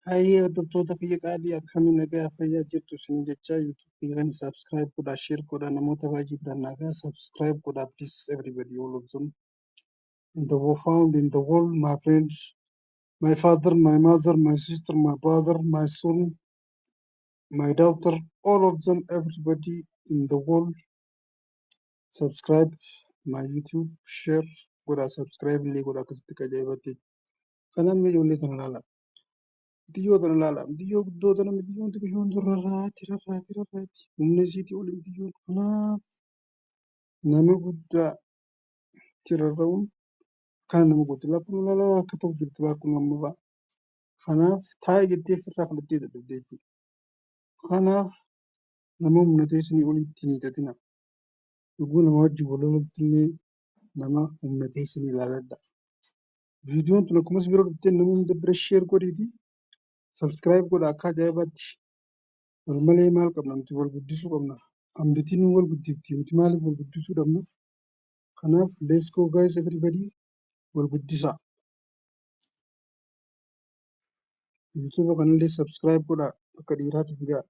Hayyee hordoftoota kiyya qaalii akkamiin nagaa fayyaa jirtu isin jechaa YouTube kan subscribe godhaa share godhaa namoota baay'ee biraan nagaa subscribe godhaa please everybody all of them in the world found in the world my friends, my father, my mother, my sister, my brother, my son, my daughter, all of them, everybody in the world subscribe my YouTube share godhaa subscribe illee godhaa akkasitti qajeelfatti kanaan ijoollee kana ilaala. Biyyoo tana ilaala. Biyyoo guddoo tana biyyoon xiqqishoon sun rarraati. Humna isiitii ol biyyoon kanaaf nama guddaa itti rarra'uun kana nama godhu. Lakkuma lalala akka ta'u jirtu lakkuma amma fa'a. Kanaaf taa'ee jettee ofirraa fudhattee dadhabde jechuudha. Kanaaf nama humna teessinii olitti hin hiixatina. Yogguu nama wajjin wal loltu illee nama humna teessinii ilaaladha. Viidiyoon tun akkuma si bira dhuftee nama hunda bira sheer godhiitii subscribe godhaa akka ajaa'ibaatti. Wal malee maal qabna nuti wal guddisuu qabna. Hambitiin wal guddifti nuti maaliif wal guddisuu dhabna? Kanaaf let's go guys everybody wal guddisaa. YouTube kanallee subscribe godhaa akka dhiiraatiin ga'a.